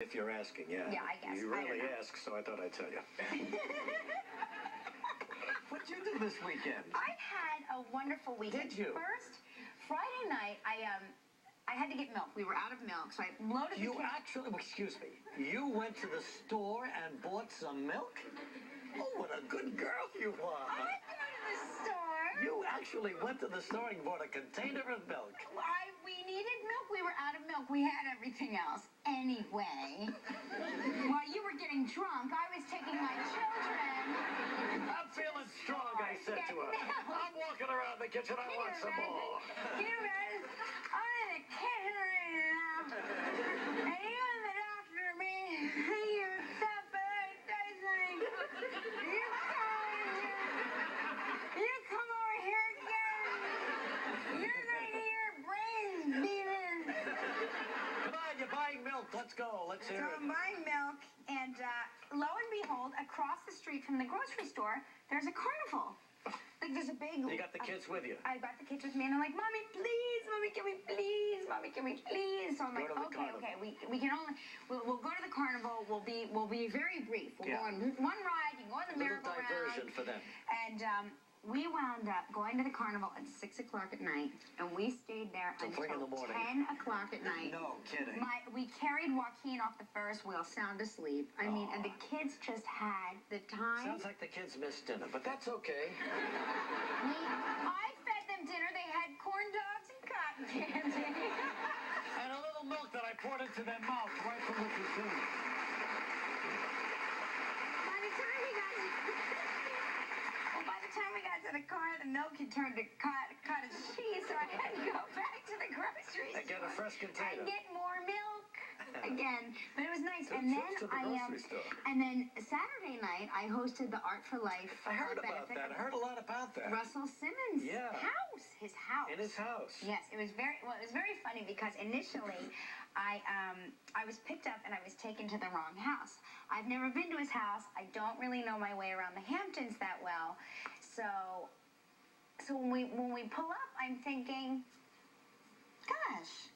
If you're asking, yeah. Yeah, I guess. You really ask, so I thought I'd tell you. What'd you do this weekend? I had a wonderful weekend. Did you? First, Friday night, I had to get milk. We were out of milk, so I loaded the can. Actually, excuse me, you went to the store and bought some milk? Oh, what a good girl you are. I didn't go to the store. You actually went to the store and bought a container of milk. We needed milk. We were out of milk. We had everything else. Anyway, while you were getting drunk, I was taking my children. I'm feeling strong, I said to her. I'm walking around the kitchen. I want some more. Can you imagine? I'm in the kitchen right now. And you and the doctor are me. You stop by Dyson. You come over here again. You're gonna get your brains beaten. Come on, you're buying milk. Let's go. Let's hear it. So I'm buying milk, and lo and behold, across the street from the grocery store, there's a carnival. Like, there's a big... You got the kids with you? I got the kids with me, and I'm like, Mommy, please, Mommy, can we please? Mommy, can we please? So I'm like, okay, we can only... We'll go to the carnival. We'll be very brief. We'll go on one ride. You can go on the merry-go-round. Diversion for them. And we wound up going to the carnival at 6 o'clock at night, and we stayed there until 10 o'clock at night. No kidding. We carried Joaquin off the Ferris wheel, sound asleep. I mean, and the kids just had the time. Sounds like the kids missed dinner, but that's okay. I fed them dinner. They had corn dogs and cotton candy. And a little milk that I poured into their mouth right from the consumer. By the time we got to the car, the milk had turned to cottage cheese, so I had to go back to the grocery store. And get a fresh container. And get more milk again. But it was nice. Two And then trips to the grocery store. And then Saturday night, I hosted the Art for Life. I heard about that. I heard a lot about that. Russell Simmons' house. His house. In his house. Yes, it was very funny because initially I was picked up and I was taken to the wrong house. I've never been to his house. I don't really know my way around the Hamptons that well. So when we pull up, I'm thinking, gosh,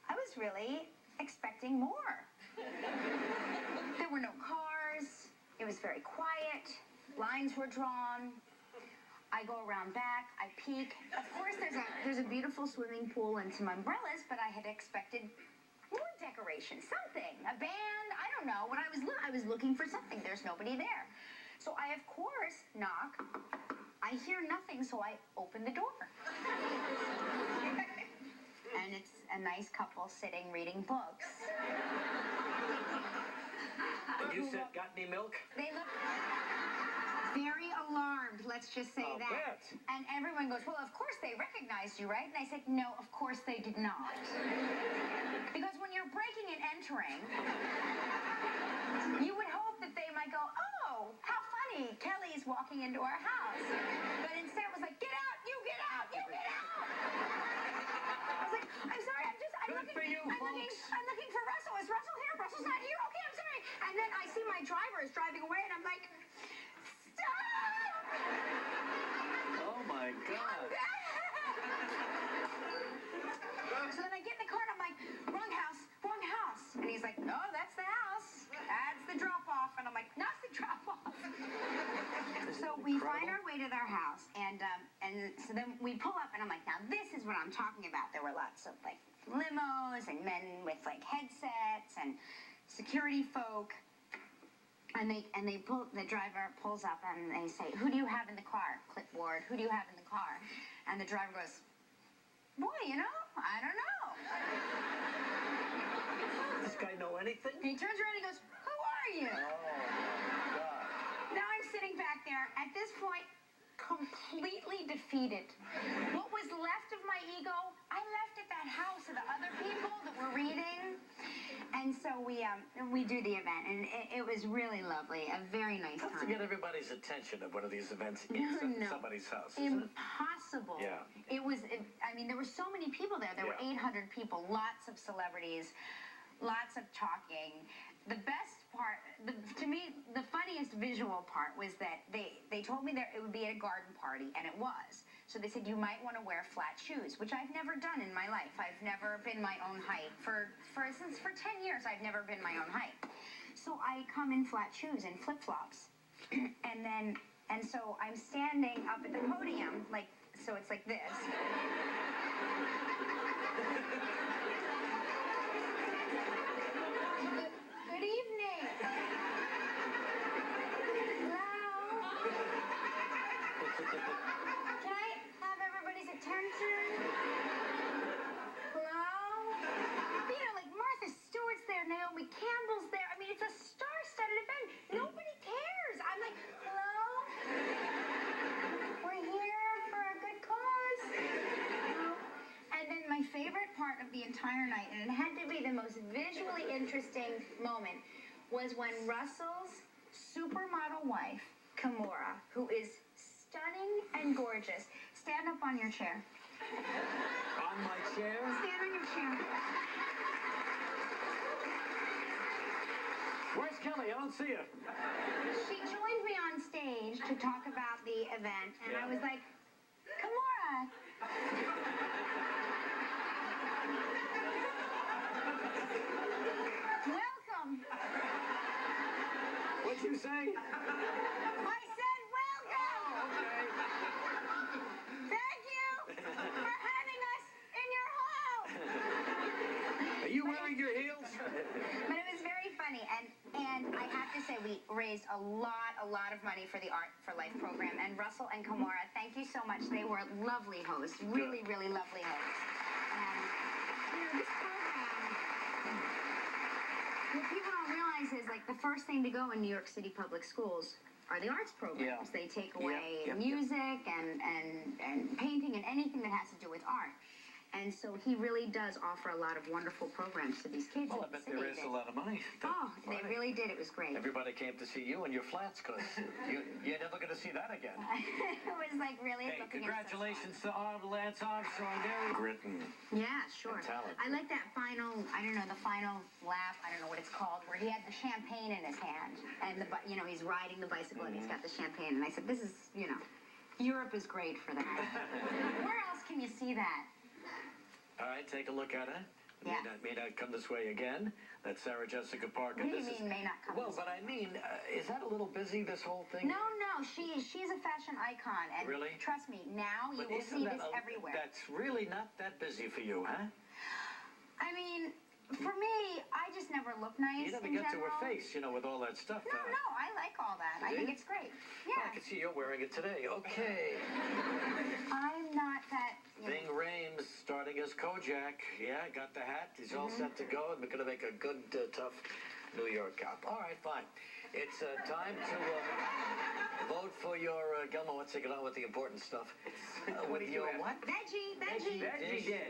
I was really expecting more. There were no cars. It was very quiet. Lines were drawn. I go around back. I peek. Of course, there's a beautiful swimming pool and some umbrellas, but I had expected more decoration, something, a band. I don't know. When I was looking for something. There's nobody there. So I, of course, knock. I hear nothing, so I open the door. And it's a nice couple sitting reading books. You said, got any milk? They look very alarmed, let's just say that. Bet. And everyone goes, well, of course they recognized you, right? And I said, no, of course they did not. Because when you're breaking and entering, you would hope that they might go, oh, how funny, Kelly's walking into our house. But instead it was like, get out, you get out, you get out. I was like, I'm sorry, I'm looking for Russell. Is Russell here? Russell's not here? Okay, I'm sorry. And then I see my driver is driving away, and I'm like, stop! Oh, my God. So then I get in the car, and I'm like, wrong house, wrong house. And he's like, no, that's the house. That's the drop-off. And I'm like, not the drop-off. So we find our way to their house, and so then we pull up, and I'm like, now this is what I'm talking about. There were lots of, like, limos and men with, like, headsets and security folk. And the driver pulls up, and they say, who do you have in the car? Clipboard, who do you have in the car? And the driver goes, boy, you know, I don't know. Does this guy know anything? He turns around and he goes, who are you? Oh, my God. Now I'm sitting back there, at this point, completely defeated. What was left of my ego, I left at that house of the other people that were reading. And so we do the event, and it was really lovely, a very nice time. Tough to get everybody's attention at one of these events in somebody's house, Impossible. Yeah. I mean, there were so many people there. There were 800 people, lots of celebrities, lots of talking. The best part, to me, the funniest visual part was that they told me that it would be at a garden party, and it was. So they said, you might want to wear flat shoes, which I've never done in my life. I've never been my own height. For 10 years, I've never been my own height. So I come in flat shoes and flip-flops. And so I'm standing up at the podium, like, so it's like this. Good evening. Hello. Can I have everybody's attention? Hello? You know, like Martha Stewart's there, Naomi Campbell's there. I mean, it's a star-studded event. Nobody cares. I'm like, hello? We're here for a good cause. And then my favorite part of the entire night, and it had to be the most visually interesting moment, was when Russell's supermodel wife, Kimora, who is stunning and gorgeous. Stand up on your chair. On my chair? Stand on your chair. Where's Kelly? I don't see her. She joined me on stage to talk about the event, and I was like, Kimora. Welcome. What'd you say? I said welcome. Oh, okay. Thank you for having us in your home. Are you wearing your heels? But it was very funny, and I have to say we raised a lot of money for the Art for Life program. And Russell and Kimora, thank you so much. They were lovely hosts, really lovely hosts. And you know, this program, what people don't realize is like the first thing to go in New York City public schools are the arts programs. They take away music and painting and anything that has to do with art. And so he really does offer a lot of wonderful programs to these kids. Well, I bet they raised a lot of money. Oh, they really did. It was great. Everybody came to see you and your flats, because you're never going to see that again. It was like really looking congratulations to Lance Armstrong. Very written. Yeah, sure. Talent. I like that final, I don't know, the final lap, I don't know what it's called, where he had the champagne in his hand. And, he's riding the bicycle and he's got the champagne. And I said, this is, Europe is great for that. Where else can you see that? All right, take a look at it. Yeah. May not come this way again. That's Sarah Jessica Parker. What do you mean may not come this way? Well, but I mean, is that a little busy, this whole thing? No, she's a fashion icon. And really? Trust me, now you will see this everywhere. That's really not that busy for you, huh? I mean, for me, I just never look nice. You never get to her face, with all that stuff. No, I like all that. I think it's great. Yeah. Well, I can see you're wearing it today. Okay. I'm not that. Ving Rhames starting as Kojak. Yeah, got the hat. He's all set to go, and we're going to make a good, tough New York cop. All right, fine. It's time to vote for your Gilmo. Let's take it on with the important stuff. With your what? Veggie dish.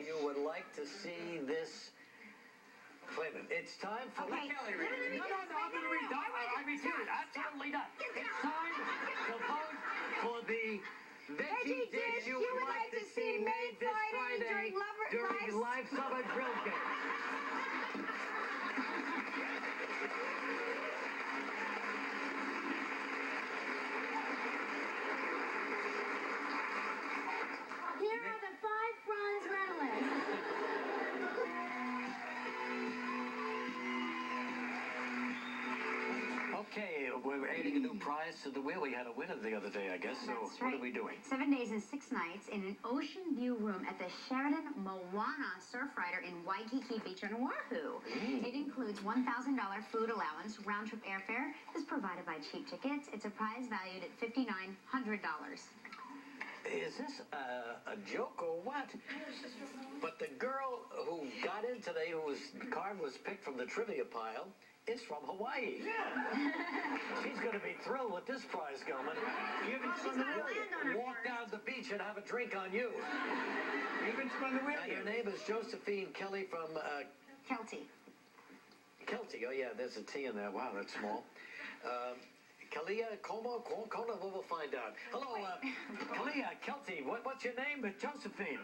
You would like to see this. Wait a minute. It's time for Okay. Kelly read. No, I'm going to read. I refuse. Absolutely not. It's time to vote for the veggie dish you would like to see made this Friday during live summer grill game. Here are the 5 bronze medalists. Okay, we're adding a new prize to the wheel. We had a winner the other day, I guess. So That's what right. are we doing? 7 days and 6 nights in an ocean view room at the Sheraton Moana Surfrider in Waikiki Beach on Oahu. It includes $1,000 food allowance. Round-trip airfare is provided by Cheap Tickets. It's a prize valued at $5,900. Is this a joke or what? But the girl who got in today, whose card was picked from the trivia pile, is from Hawaii. She's going to be thrilled with this prize, Gilman. Even spun the wheel. Walk down the beach and have a drink on you. Even spun the wheel. And your name is Josephine Kelly from Kelty. Kelty. Oh yeah, there's a T in there. Wow, that's small. Kalia, Como, Kona, we'll find out. Hello, Kalia, Kelty. What's your name? Josephine.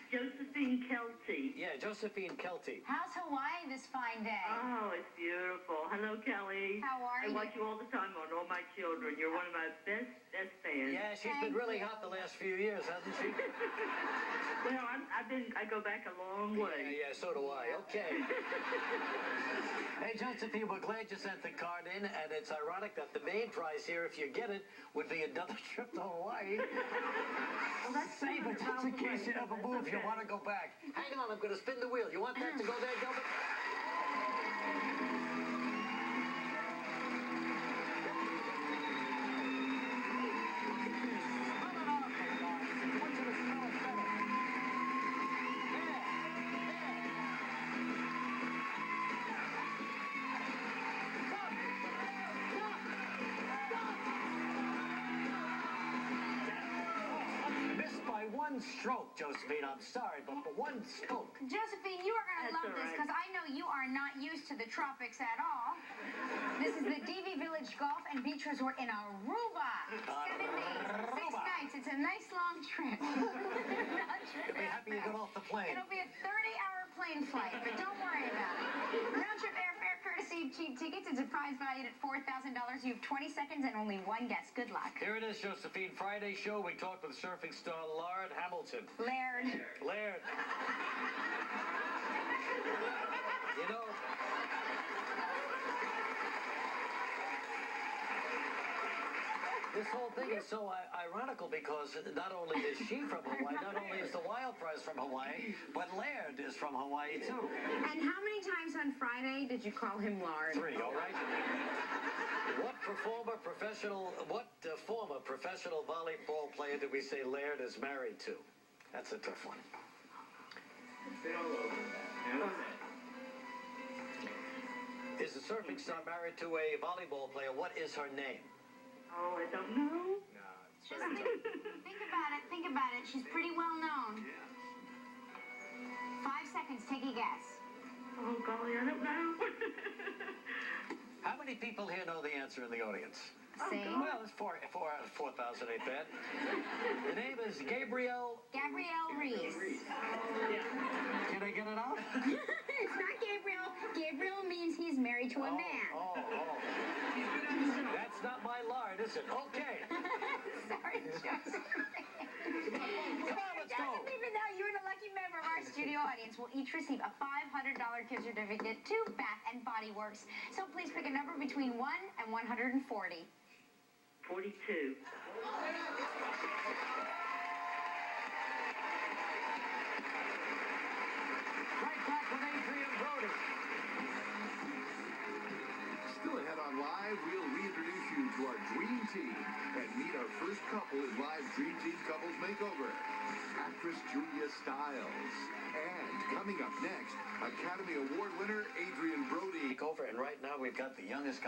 Josephine Kelty. Yeah, Josephine Kelty. How's Hawaii this fine day? Oh, it's beautiful. hello, Kelly. How are I you? watch you all the time on All My Children. You're one of my best fans. Yeah, she's been really hot the last few years, hasn't she? Well, I go back a long way. Yeah, so do I. Okay. Hey, Josephine, we're glad you sent the card in, and it's ironic that the main prize here, if you get it, would be another trip to Hawaii. Well, that's Save it just in case you ever move. You Okay. want to go back. Hang on, I'm going to spin the wheel. You want that to go there, Gilbert? One stroke, Josephine. I'm sorry, but for one stroke. Josephine, you are going to That's love all this right. because I know you are not used to the tropics at all. This is the DV Village Golf and Beach Resort in Aruba. 7 days, 6 nights. It's a nice long trip. You'll be happy you got off the plane. It'll be a 30-hour plane flight, but don't worry about it. Round trip airfare courtesy of cheap tickets. It's a prize valued at $4,000. You have 20 seconds and only one guess. Good luck. Here it is, Josephine. Friday show. We talked with surfing star Laird Hamilton. Laird. Laird. You know, this whole thing is so ironical because not only is she from Hawaii, not only is the Wild Prize from Hawaii, but Laird is from Hawaii too. And how many times on Friday did you call him Lard? 3, all right? What former professional volleyball player did we say Laird is married to? That's a tough one. Is the surfing star married to a volleyball player? What is her name? Oh, I don't know. Just think about it. Think about it. She's pretty well known. 5 seconds. Take a guess. Oh, golly, I don't know. How many people here know the answer in the audience? Same. Well, it's 4 out of 4,000 ain't bad. The name is Gabrielle. Gabrielle Reese. Can I get it out? It's not Gabriel. Gabriel means he's married to a man. Oh. That's not my lard, is it? Okay. Sorry, Joseph. Come on, let's go. Even though you and a lucky member of our studio audience will each receive a $500 gift certificate to Bath and Body Works. So please pick a number between 1 and 140. 42. Right back with Adrian Brody. Still ahead on Live, we'll reintroduce you to our dream team and meet our first couple in Live Dream Team Couples Makeover, actress Julia Stiles. And coming up next, Academy Award winner Adrian Brody. Over, and right now we've got the youngest guy.